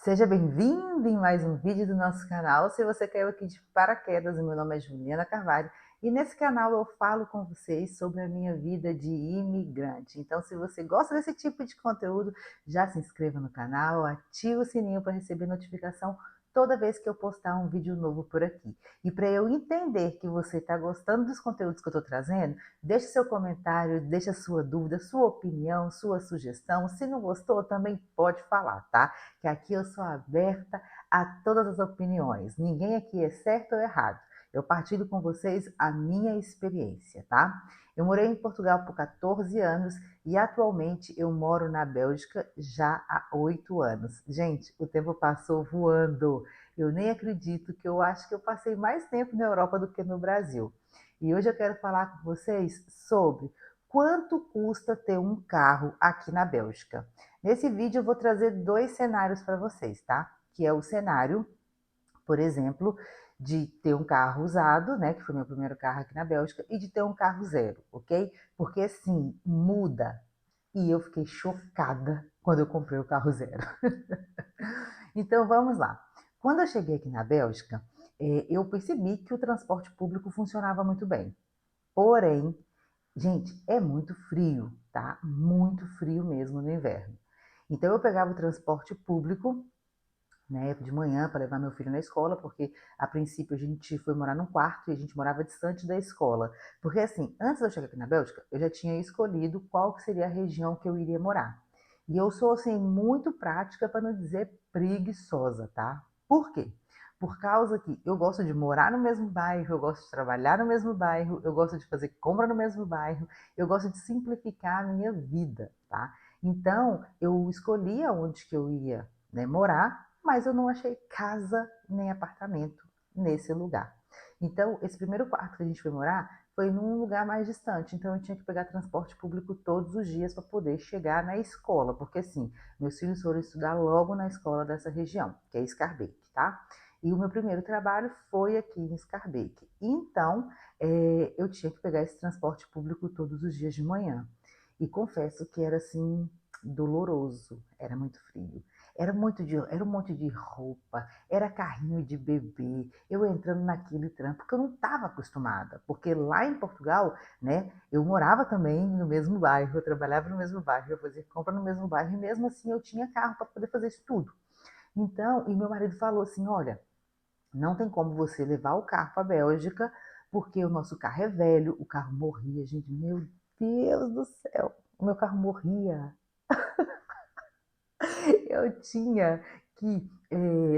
Seja bem-vindo em mais um vídeo do nosso canal. Se você caiu aqui de paraquedas, o meu nome é Juliana Carvalho e nesse canal eu falo com vocês sobre a minha vida de imigrante. Então, se você gosta desse tipo de conteúdo, já se inscreva no canal, ative o sininho para receber notificação toda vez que eu postar um vídeo novo por aqui. E para eu entender que você está gostando dos conteúdos que eu estou trazendo, deixe seu comentário, deixe a sua dúvida, sua opinião, sua sugestão. Se não gostou, também pode falar, tá? Que aqui eu sou aberta a todas as opiniões. Ninguém aqui é certo ou errado. Eu partilho com vocês a minha experiência, tá? Eu morei em Portugal por 14 anos e atualmente eu moro na Bélgica já há 8 anos. Gente, o tempo passou voando. Eu nem acredito que eu acho que eu passei mais tempo na Europa do que no Brasil. E hoje eu quero falar com vocês sobre quanto custa ter um carro aqui na Bélgica. Nesse vídeo eu vou trazer dois cenários para vocês, tá? Que é o cenário, por exemplo, de ter um carro usado, né? Que foi meu primeiro carro aqui na Bélgica, e de ter um carro zero, ok? Porque assim, muda. E eu fiquei chocada quando eu comprei o carro zero. Então vamos lá. Quando eu cheguei aqui na Bélgica, eu percebi que o transporte público funcionava muito bem. Porém, gente, é muito frio, tá? Muito frio mesmo no inverno. Então eu pegava o transporte público, né, de manhã para levar meu filho na escola, porque a princípio a gente foi morar num quarto e a gente morava distante da escola. Porque assim, antes de eu chegar aqui na Bélgica, eu já tinha escolhido qual que seria a região que eu iria morar. E eu sou assim muito prática para não dizer preguiçosa, tá? Por quê? Por causa que eu gosto de morar no mesmo bairro, eu gosto de trabalhar no mesmo bairro, eu gosto de fazer compra no mesmo bairro, eu gosto de simplificar a minha vida, tá? Então, eu escolhi aonde que eu ia, né, morar, mas eu não achei casa nem apartamento nesse lugar. Então, esse primeiro quarto que a gente foi morar foi num lugar mais distante, então eu tinha que pegar transporte público todos os dias para poder chegar na escola, porque assim, meus filhos foram estudar logo na escola dessa região, que é Schaerbeek, tá? E o meu primeiro trabalho foi aqui em Schaerbeek. Então, eu tinha que pegar esse transporte público todos os dias de manhã. E confesso que era assim, doloroso, era muito frio. Era um monte de roupa, era carrinho de bebê, eu entrando naquele trampo, porque eu não estava acostumada, porque lá em Portugal, né, eu morava também no mesmo bairro, eu trabalhava no mesmo bairro, eu fazia compra no mesmo bairro, e mesmo assim eu tinha carro para poder fazer isso tudo. Então, e meu marido falou assim, olha, não tem como você levar o carro para a Bélgica, porque o nosso carro é velho, o carro morria, gente, meu Deus do céu, o meu carro morria. Eu tinha que,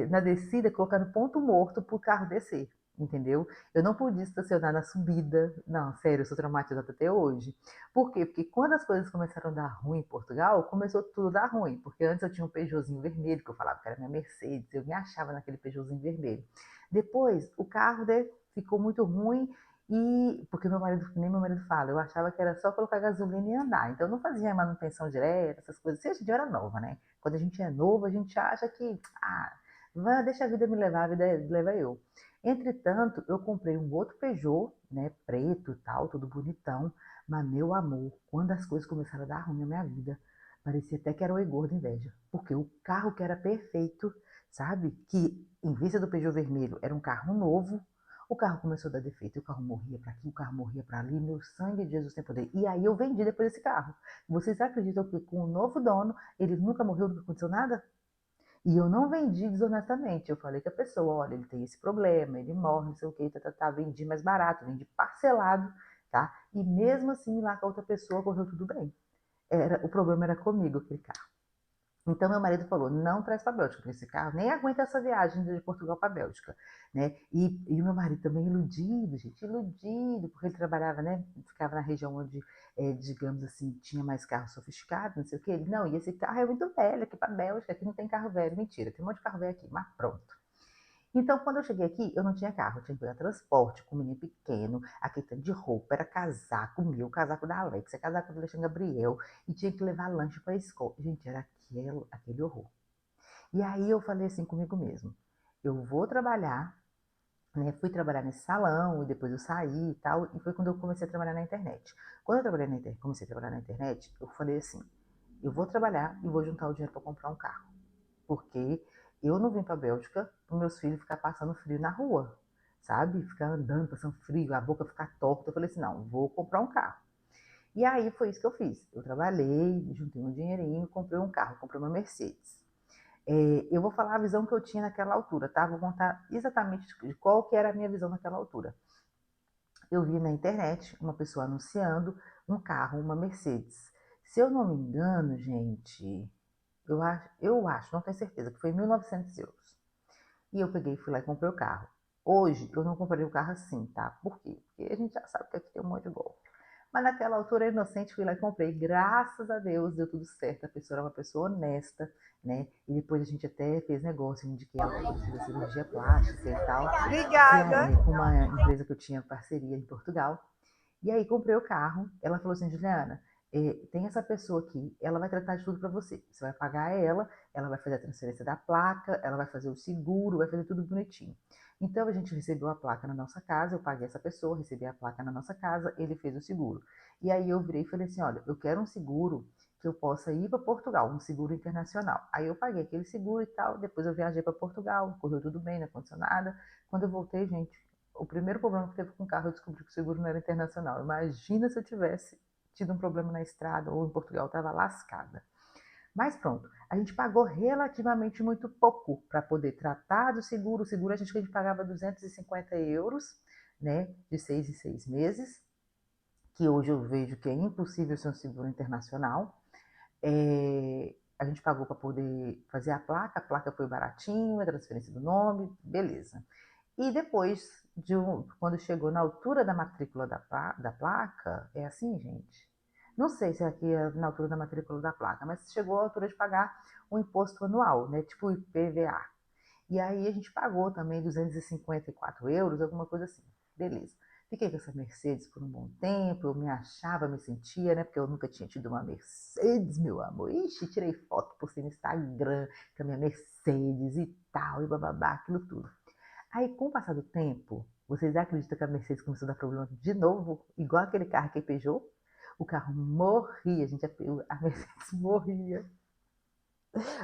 na descida, colocar no ponto morto para o carro descer, entendeu? Eu não podia estacionar na subida. Não, sério, eu sou traumatizada até hoje. Por quê? Porque quando as coisas começaram a dar ruim em Portugal, começou tudo a dar ruim. Porque antes eu tinha um Peugeotzinho vermelho, que eu falava que era minha Mercedes, eu me achava naquele Peugeotzinho vermelho. Depois, o carro, né, ficou muito ruim e porque meu marido, nem meu marido fala, eu achava que era só colocar gasolina e andar. Então eu não fazia manutenção direta, essas coisas. Se a gente era nova, né? Quando a gente é novo, a gente acha que, deixa a vida me levar, a vida leva eu. Entretanto, eu comprei um outro Peugeot, né, preto e tal, todo bonitão, mas meu amor, quando as coisas começaram a dar ruim na minha vida, parecia até que era o Igor de inveja, porque o carro que era perfeito, sabe, que em vista do Peugeot vermelho era um carro novo, o carro começou a dar defeito, o carro morria para aqui, o carro morria para ali, meu sangue de Jesus tem poder. E aí eu vendi depois esse carro. Vocês acreditam que com o novo dono ele nunca morreu, nunca aconteceu nada? E eu não vendi desonestamente. Eu falei com a pessoa, olha, ele tem esse problema, ele morre, não sei o que, vendi mais barato, vendi parcelado, tá? E mesmo assim, lá com a outra pessoa, correu tudo bem. O problema era comigo, aquele carro. Então meu marido falou, não traz para a Bélgica, porque esse carro nem aguenta essa viagem de Portugal para a Bélgica, né? E o meu marido também iludido, gente, iludido, porque ele trabalhava, né? Ficava na região onde, digamos assim, tinha mais carro sofisticado, não sei o que. Ele, não, e esse carro é muito velho aqui para a Bélgica, aqui não tem carro velho, mentira, tem um monte de carro velho aqui, mas pronto. Então, quando eu cheguei aqui, eu não tinha carro, eu tinha que pegar transporte com um menino pequeno, aquele tanto de roupa, era casaco meu, casaco da Alexa, casaco do Alexandre Gabriel, e tinha que levar lanche para a escola. Gente, era aquele horror. E aí eu falei assim comigo mesmo, eu vou trabalhar, né? Fui trabalhar nesse salão, e depois eu saí e tal, e foi quando eu comecei a trabalhar na internet. Quando eu comecei a trabalhar na internet, eu falei assim, eu vou trabalhar e vou juntar o dinheiro para comprar um carro, porque eu não vim para a Bélgica para meus filhos ficar passando frio na rua, sabe? Ficar andando, passando frio, a boca ficar torta. Eu falei assim, não, vou comprar um carro. E aí foi isso que eu fiz. Eu trabalhei, juntei um dinheirinho, comprei um carro, comprei uma Mercedes. Eu vou falar a visão que eu tinha naquela altura, tá? Vou contar exatamente de qual que era a minha visão naquela altura. Eu vi na internet uma pessoa anunciando um carro, uma Mercedes. Se eu não me engano, gente, eu acho, não tenho certeza, que foi 1.900 euros. E eu peguei, fui lá e comprei o carro. Hoje, eu não comprei o carro assim, tá? Por quê? Porque a gente já sabe que aqui tem um monte de golpe. Mas naquela altura, inocente, fui lá e comprei. Graças a Deus, deu tudo certo. A pessoa era uma pessoa honesta, né? E depois a gente até fez negócio, indiquei ela para poder fazer cirurgia plástica e tal, Obrigada. com uma empresa que eu tinha parceria em Portugal. E aí comprei o carro. Ela falou assim, Juliana, tem essa pessoa aqui, ela vai tratar de tudo para você. Você vai pagar ela vai fazer a transferência da placa, ela vai fazer o seguro, vai fazer tudo bonitinho. Então a gente recebeu a placa na nossa casa, eu paguei essa pessoa, recebi a placa na nossa casa, ele fez o seguro. E aí eu virei e falei assim, olha, eu quero um seguro que eu possa ir para Portugal, um seguro internacional. Aí eu paguei aquele seguro e tal, depois eu viajei para Portugal, correu tudo bem, não aconteceu nada. Quando eu voltei, gente, o primeiro problema que teve com o carro, eu descobri que o seguro não era internacional. Imagina se eu tivesse tido um problema na estrada ou em Portugal, estava lascada. Mas pronto, a gente pagou relativamente muito pouco para poder tratar do seguro. O seguro a gente pagava 250 euros, né, de 6 em 6 meses, que hoje eu vejo que é impossível ser um seguro internacional. A gente pagou para poder fazer a placa foi baratinho, a transferência do nome, beleza. E depois, quando chegou na altura da matrícula da placa, é assim, gente. Não sei se aqui é na altura da matrícula da placa, mas chegou a altura de pagar o imposto anual, né? Tipo o IPVA. E aí a gente pagou também 254 euros, alguma coisa assim. Beleza. Fiquei com essa Mercedes por um bom tempo, eu me achava, me sentia, né? Porque eu nunca tinha tido uma Mercedes, meu amor. Ixi, tirei foto por no Instagram com a minha Mercedes e tal, e bababá, aquilo tudo. Aí, com o passar do tempo, vocês acreditam que a Mercedes começou a dar problema de novo? Igual aquele carro que Peugeot? O carro morria, gente, a Mercedes morria.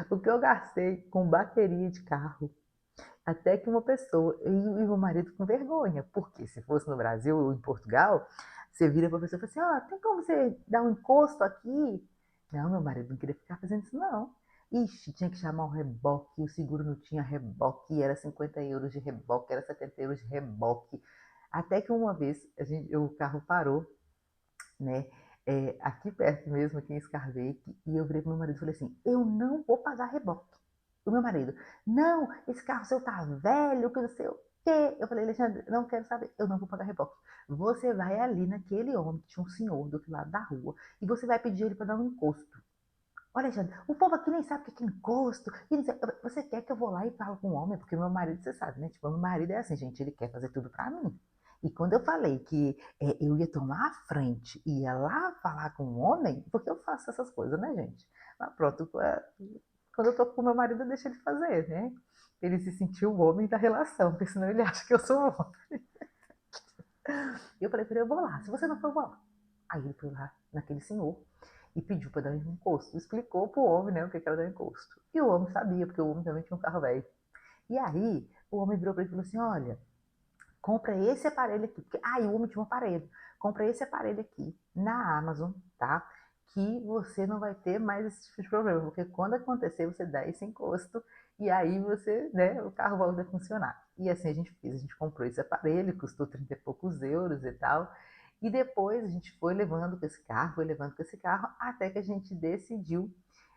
O que eu gastei com bateria de carro, até que uma pessoa, e meu marido com vergonha, porque se fosse no Brasil ou em Portugal, você vira para a pessoa e fala assim, tem como você dar um encosto aqui? Não, meu marido não queria ficar fazendo isso, não. Ixi, tinha que chamar um reboque, o seguro não tinha reboque, era 50 euros de reboque, era 70 euros de reboque. Até que uma vez o carro parou, né? Aqui perto mesmo, aqui em Scarbeck, e eu virei pro meu marido e falei assim, eu não vou pagar reboque. O meu marido, não, esse carro seu tá velho, que não sei o quê. Eu falei, Alexandre, não quero saber, eu não vou pagar reboque. Você vai ali naquele homem, que tinha um senhor do outro lado da rua, e você vai pedir ele para dar um encosto. Olha, Alexandre, o povo aqui nem sabe o que é encosto. Você quer que eu vou lá e falo com o homem? Porque meu marido, você sabe, né? Tipo, meu marido é assim, gente, ele quer fazer tudo para mim. E quando eu falei que eu ia tomar a frente e ia lá falar com o homem, porque eu faço essas coisas, né, gente? Mas pronto, quando eu tô com o meu marido, eu deixo ele fazer, né? Ele se sentiu o homem da relação, porque senão ele acha que eu sou o homem. E eu falei para ele, eu vou lá. Se você não for, eu vou lá. Aí ele foi lá naquele senhor e pediu para dar um encosto. Explicou pro homem, né, o que era dar encosto. E o homem sabia, porque o homem também tinha um carro velho. E aí, o homem virou para ele e falou assim: olha, compra esse aparelho aqui. Porque, e o homem tinha um aparelho. Compra esse aparelho aqui na Amazon, tá? Que você não vai ter mais esse tipo de problema. Porque quando acontecer, você dá esse encosto e aí você, né, o carro volta a funcionar. E assim a gente fez. A gente comprou esse aparelho, custou 30 e poucos euros e tal. E depois a gente foi levando com esse carro, foi levando com esse carro, até que a gente decidiu,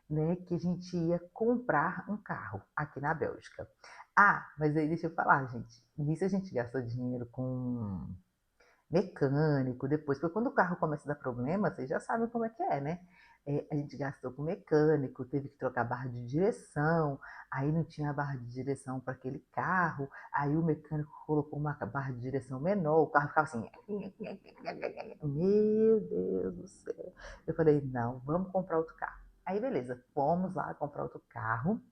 né, que a gente ia comprar um carro aqui na Bélgica. Mas aí deixa eu falar, gente. Nisso a gente gastou dinheiro com mecânico depois, porque quando o carro começa a dar problema, vocês já sabem como é que é, né? A gente gastou com mecânico, teve que trocar barra de direção, aí não tinha barra de direção para aquele carro, aí o mecânico colocou uma barra de direção menor, o carro ficava assim. Meu Deus do céu. Eu falei, não, vamos comprar outro carro. Aí beleza, fomos lá comprar outro carro,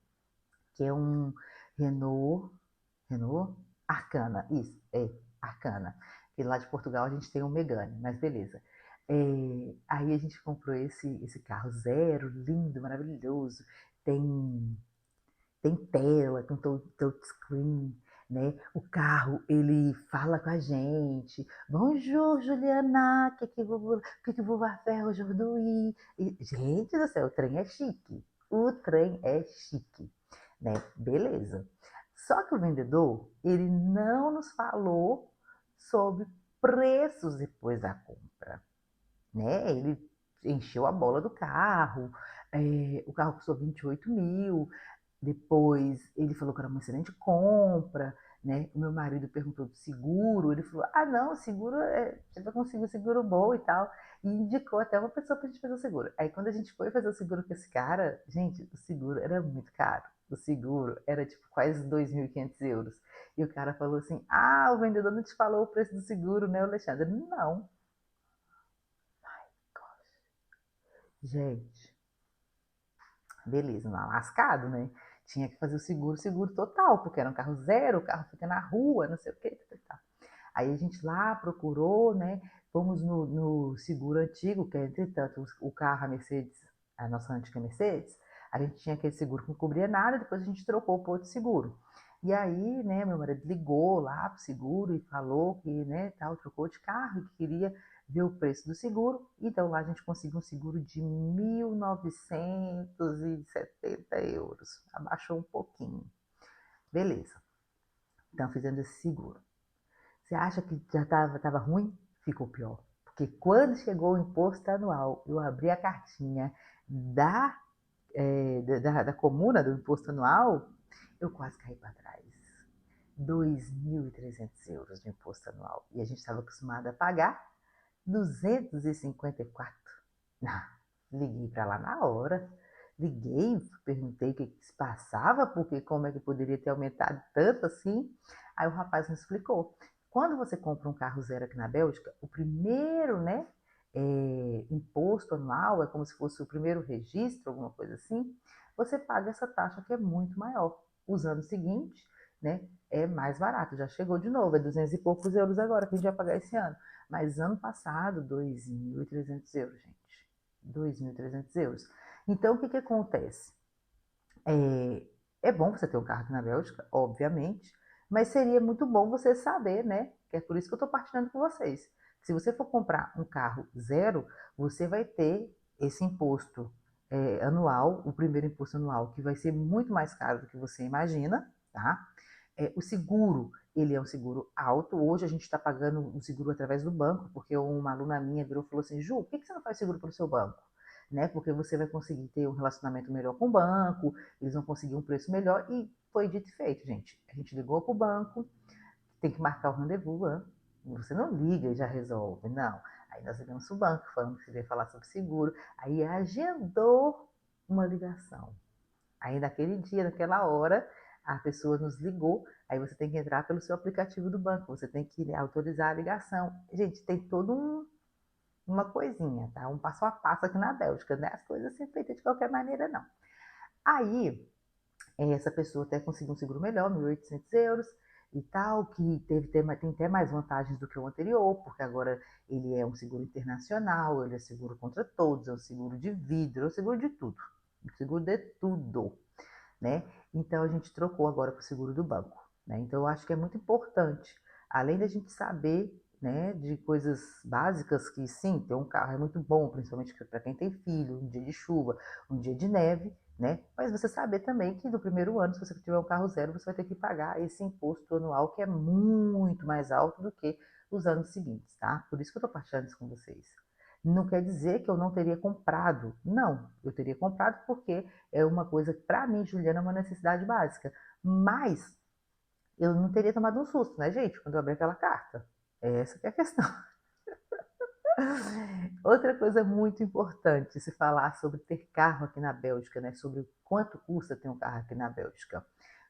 que é um Renault, Renault? Arcana, isso, Arcana. E lá de Portugal a gente tem um Megane, mas beleza. Aí a gente comprou esse carro zero, lindo, maravilhoso. Tem tem tela com touchscreen, né? O carro, ele fala com a gente. Bonjour, Juliana, que vous va faire aujourd'hui? E, gente do céu, o trem é chique. O trem é chique, né? Beleza. Só que o vendedor, ele não nos falou sobre preços depois da compra, né? Ele encheu a bola do carro, o carro custou 28 mil, depois ele falou que era uma excelente compra, né? O meu marido perguntou do seguro, ele falou, ah não, o seguro, você vai conseguir um seguro bom e tal, e indicou até uma pessoa para a gente fazer o seguro. Aí quando a gente foi fazer o seguro com esse cara, gente, o seguro era muito caro. O seguro era tipo quase 2.500 euros. E o cara falou assim, ah, o vendedor não te falou o preço do seguro, né, Alexandre? Não. Gente, beleza, não, lascado, né? Tinha que fazer o seguro total, porque era um carro zero, o carro fica na rua, não sei o que, tal. Aí a gente lá procurou, né? Fomos no seguro antigo, que é, entretanto, o carro, a Mercedes, a nossa antiga Mercedes, a gente tinha aquele seguro que não cobria nada, depois a gente trocou para outro seguro. E aí, né, meu marido ligou lá pro seguro e falou que, né, tal, trocou de carro e que queria ver o preço do seguro. Então lá a gente conseguiu um seguro de 1.970 euros. Abaixou um pouquinho. Beleza. Então fizemos esse seguro. Você acha que já estava ruim? Ficou pior. Porque quando chegou o imposto anual, eu abri a cartinha da comuna do imposto anual, eu quase caí para trás. 2.300 euros de imposto anual. E a gente estava acostumado a pagar 254. Ah, liguei para lá na hora. Liguei, perguntei o que se passava, porque como é que poderia ter aumentado tanto assim. Aí o rapaz me explicou. Quando você compra um carro zero aqui na Bélgica, o primeiro, né, imposto anual é como se fosse o primeiro registro, alguma coisa assim. Você paga essa taxa que é muito maior. Os anos seguintes, né, é mais barato. Já chegou de novo, é 200 e poucos euros agora que a gente vai pagar esse ano. Mas ano passado, 2.300 euros, gente. 2.300 euros. Então, o que acontece? É, é bom você ter um carro aqui na Bélgica, obviamente, mas seria muito bom você saber, né? Que é por isso que eu estou partilhando com vocês. Se você for comprar um carro zero, você vai ter esse imposto anual, o primeiro imposto anual, que vai ser muito mais caro do que você imagina, tá? O seguro, ele é um seguro alto. Hoje a gente está pagando o seguro através do banco, porque uma aluna minha virou e falou assim, Ju, por que você não faz seguro pelo seu banco? Né? Porque você vai conseguir ter um relacionamento melhor com o banco, eles vão conseguir um preço melhor, e foi dito e feito, gente. A gente ligou para o banco, tem que marcar o rendezvous, né? Você não liga e já resolve, não. Aí nós ligamos para o banco, falando que queria falar sobre seguro, aí agendou uma ligação. Aí naquele dia, naquela hora, a pessoa nos ligou, aí você tem que entrar pelo seu aplicativo do banco, você tem que, né, autorizar a ligação. Gente, tem todo uma coisinha, tá? Um passo a passo aqui na Bélgica, né? As coisas assim feitas de qualquer maneira, não. Aí, essa pessoa até conseguiu um seguro melhor, 1.800 euros e tal, que tem até mais vantagens do que o anterior, porque agora ele é um seguro internacional, ele é seguro contra todos, é um seguro de vidro, é um seguro de tudo, um seguro de tudo, né? Então a gente trocou agora para o seguro do banco, né? Então eu acho que é muito importante, além da gente saber, né, de coisas básicas que sim, ter um carro é muito bom, principalmente para quem tem filho, um dia de chuva, um dia de neve, né? Mas você saber também que no primeiro ano, se você tiver um carro zero, você vai ter que pagar esse imposto anual que é muito mais alto do que os anos seguintes, tá? Por isso que eu estou partilhando isso com vocês. Não quer dizer que eu não teria comprado. Não, eu teria comprado porque é uma coisa que, para mim, Juliana, é uma necessidade básica. Mas eu não teria tomado um susto, né, gente, quando eu abri aquela carta. Essa que é a questão. Outra coisa muito importante se falar sobre ter carro aqui na Bélgica, né? Sobre quanto custa ter um carro aqui na Bélgica.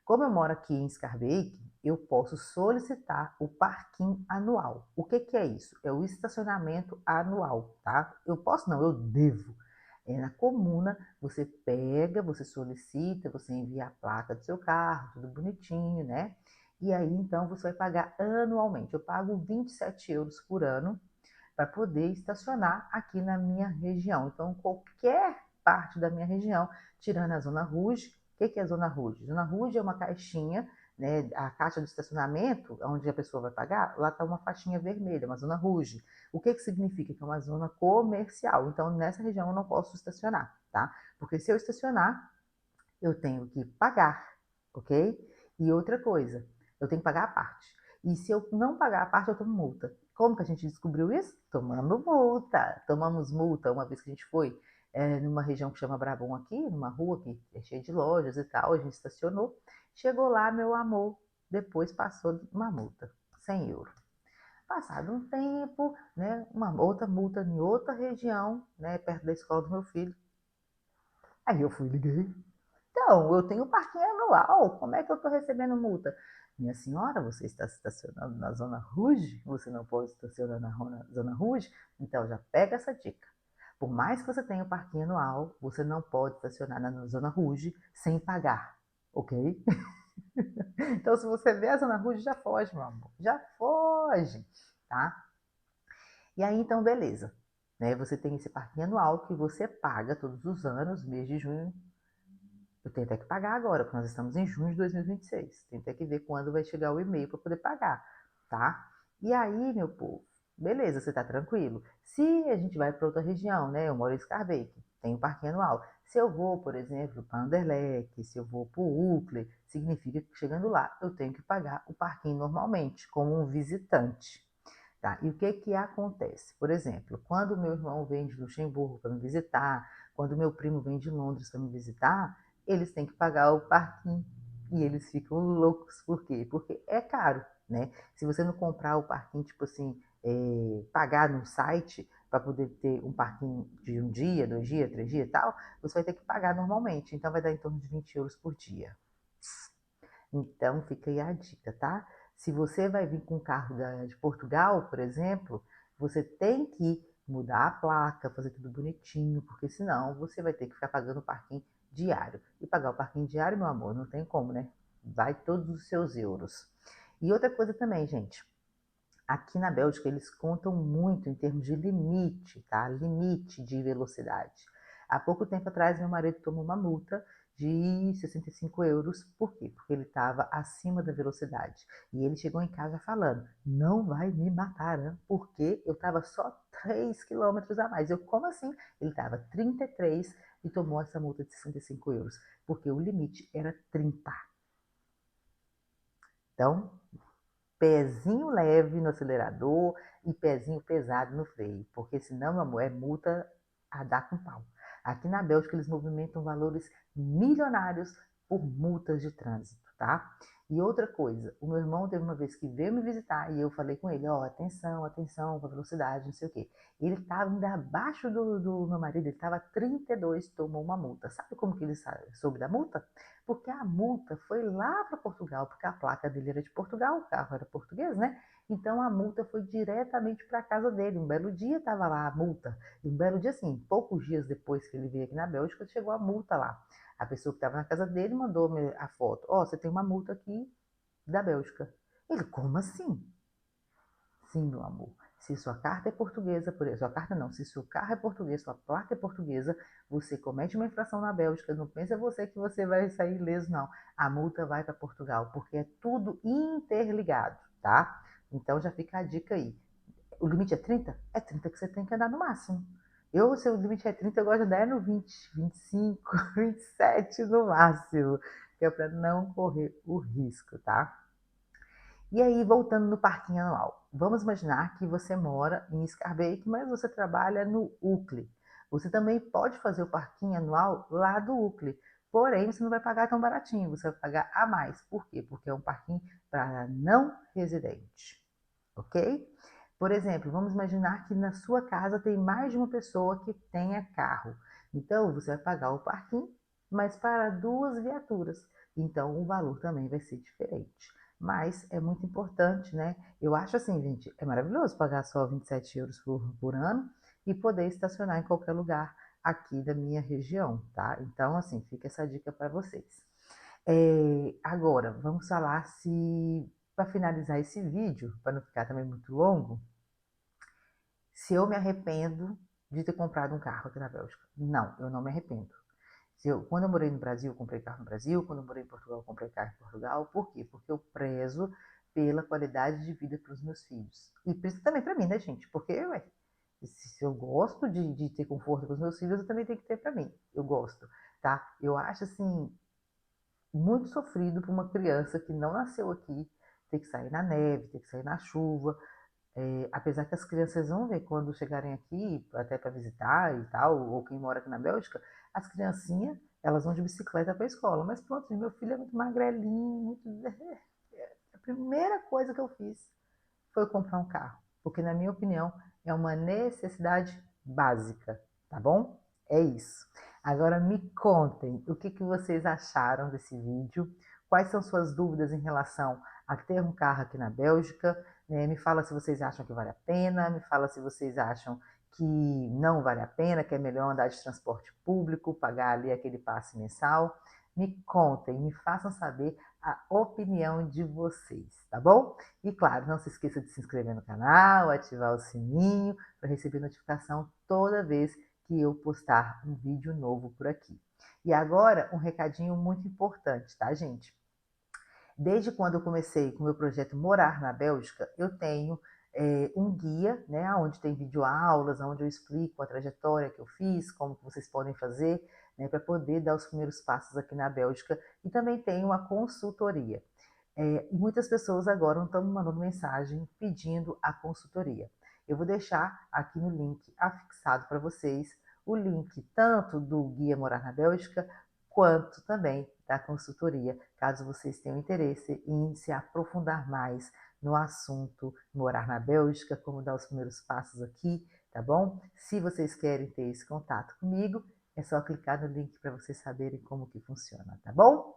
Como eu moro aqui em Schaerbeek, eu posso solicitar o parquinho anual. O que que é isso? É o estacionamento anual, tá? Eu posso não, eu devo. Na comuna, você pega, você solicita, você envia a placa do seu carro, tudo bonitinho, né? E aí, então, você vai pagar anualmente. Eu pago 27 euros por ano para poder estacionar aqui na minha região. Então, qualquer parte da minha região, tirando a Zona Rouge, O que é a Zona Rouge? Zona Rouge é uma caixinha, né, a caixa de estacionamento, onde a pessoa vai pagar, lá está uma faixinha vermelha, uma Zona Rouge. O que significa? Que é uma zona comercial. Então, nessa região eu não posso estacionar, tá? Porque se eu estacionar, eu tenho que pagar, ok? E outra coisa, eu tenho que pagar a parte. E se eu não pagar a parte, eu tomo multa. Como que a gente descobriu isso? Tomando multa. Tomamos multa uma vez que a gente foi numa região que chama Brabão aqui, numa rua que é cheia de lojas e tal, a gente estacionou. Chegou lá, meu amor, depois passou uma multa, 100 euros. Passado um tempo, né, uma outra multa em outra região, né, perto da escola do meu filho. Aí eu fui, liguei, então, eu tenho parquinho anual, como é que eu estou recebendo multa? Minha senhora, você está estacionando na Zona Rouge? Você não pode estacionar na Zona Rouge? Então, já pega essa dica. Por mais que você tenha o parquinho anual, você não pode estacionar na Zona Rouge sem pagar, ok? Então, se você vê a Zona Rouge, já foge, meu amor. Já foge, tá? E aí, então, beleza. Né? Você tem esse parquinho anual que você paga todos os anos, mês de junho. Eu tenho até que pagar agora, porque nós estamos em junho de 2026. Tenho até que ver quando vai chegar o e-mail para poder pagar, tá? E aí, meu povo, beleza, você tá tranquilo. Se a gente vai para outra região, né? Eu moro em Scarbeck, tem um parquinho anual. Se eu vou, por exemplo, para Anderlecht, se eu vou para o Uccle, significa que chegando lá eu tenho que pagar o parquinho normalmente, como um visitante. Tá? E o que que acontece? Por exemplo, quando o meu irmão vem de Luxemburgo para me visitar, quando o meu primo vem de Londres para me visitar, eles têm que pagar o parquinho. E eles ficam loucos. Por quê? Porque é caro, né? Se você não comprar o parquinho, tipo assim, pagar no site para poder ter um parquinho de um dia, 2 dias, 3 dias e tal, você vai ter que pagar normalmente. Então vai dar em torno de 20 euros por dia. Então, fica aí a dica, tá? Se você vai vir com um carro de Portugal, por exemplo, você tem que mudar a placa, fazer tudo bonitinho, porque senão você vai ter que ficar pagando o parquinho diário. E pagar o parquinho diário, meu amor, não tem como, né? Vai todos os seus euros. E outra coisa também, gente. Aqui na Bélgica eles contam muito em termos de limite, tá? Limite de velocidade. Há pouco tempo atrás, meu marido tomou uma multa de 65 euros. Por quê? Porque ele estava acima da velocidade. E ele chegou em casa falando: não vai me matar, né? Porque eu estava só 3 quilômetros a mais. Eu, como assim? Ele estava 33 e tomou essa multa de 65 euros. Porque o limite era 30. Então, pezinho leve no acelerador e pezinho pesado no freio, porque senão, meu amor, é multa a dar com pau. Aqui na Bélgica eles movimentam valores milionários por multas de trânsito, tá? E outra coisa, o meu irmão teve uma vez que veio me visitar e eu falei com ele, ó, oh, atenção, atenção com a velocidade, não sei o quê. Ele estava ainda abaixo do meu marido, ele estava 32, tomou uma multa. Sabe como que ele soube da multa? Porque a multa foi lá para Portugal, porque a placa dele era de Portugal, o carro era português, né? Então a multa foi diretamente para a casa dele. Um belo dia estava lá a multa. E um belo dia, assim, poucos dias depois que ele veio aqui na Bélgica, chegou a multa lá. A pessoa que estava na casa dele mandou a foto. Ó, oh, você tem uma multa aqui da Bélgica. Ele, como assim? Sim, meu amor. Se sua carta é portuguesa, por exemplo, sua carta não, se seu carro é português, sua placa é portuguesa, você comete uma infração na Bélgica, não pensa você que você vai sair ileso, não. A multa vai para Portugal, porque é tudo interligado, tá? Então já fica a dica aí. O limite é 30? É 30 que você tem que andar no máximo. Eu, se o limite é 30, eu gosto de andar no 20, 25, 27 no máximo, que é para não correr o risco, tá? E aí, voltando no parquinho anual, vamos imaginar que você mora em Scarbeck, mas você trabalha no Uccle. Você também pode fazer o parquinho anual lá do Uccle, porém você não vai pagar tão baratinho, você vai pagar a mais. Por quê? Porque é um parquinho para não residente, ok? Por exemplo, vamos imaginar que na sua casa tem mais de uma pessoa que tenha carro. Então, você vai pagar o parquinho, mas para 2 viaturas. Então, o valor também vai ser diferente. Mas é muito importante, né? Eu acho assim, gente, é maravilhoso pagar só 27 euros por ano e poder estacionar em qualquer lugar aqui da minha região, tá? Então, assim, fica essa dica para vocês. Agora, vamos falar se, para finalizar esse vídeo, para não ficar também muito longo, se eu me arrependo de ter comprado um carro aqui na Bélgica. Não, eu não me arrependo. Quando eu morei no Brasil, eu comprei carro no Brasil. Quando eu morei em Portugal, eu comprei carro em Portugal. Por quê? Porque eu prezo pela qualidade de vida para os meus filhos. E também para mim, né, gente? Porque, ué, se eu gosto de ter conforto para os meus filhos, eu também tenho que ter para mim. Eu gosto, tá? Eu acho, assim, muito sofrido para uma criança que não nasceu aqui, ter que sair na neve, ter que sair na chuva. Apesar que as crianças vão ver quando chegarem aqui, até para visitar e tal, ou quem mora aqui na Bélgica, as criancinhas, elas vão de bicicleta para a escola. Mas pronto, meu filho é muito magrelinho, muito... A primeira coisa que eu fiz foi comprar um carro, porque na minha opinião é uma necessidade básica, tá bom? É isso. Agora me contem o que vocês acharam desse vídeo, quais são suas dúvidas em relação a ter um carro aqui na Bélgica, né? Me fala se vocês acham que vale a pena, me fala se vocês acham que não vale a pena, que é melhor andar de transporte público, pagar ali aquele passe mensal. Me contem, me façam saber a opinião de vocês, tá bom? E claro, não se esqueça de se inscrever no canal, ativar o sininho para receber notificação toda vez que eu postar um vídeo novo por aqui. E agora, um recadinho muito importante, tá, gente? Desde quando eu comecei com o meu projeto Morar na Bélgica, eu tenho um guia, né, onde tem videoaulas, onde eu explico a trajetória que eu fiz, como que vocês podem fazer, né, para poder dar os primeiros passos aqui na Bélgica. E também tenho uma consultoria. E muitas pessoas agora estão me mandando mensagem pedindo a consultoria. Eu vou deixar aqui no link afixado para vocês o link tanto do Guia Morar na Bélgica, quanto também da consultoria, caso vocês tenham interesse em se aprofundar mais no assunto morar na Bélgica, como dar os primeiros passos aqui, tá bom? Se vocês querem ter esse contato comigo, é só clicar no link para vocês saberem como que funciona, tá bom?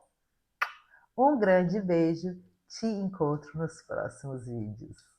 Um grande beijo, te encontro nos próximos vídeos.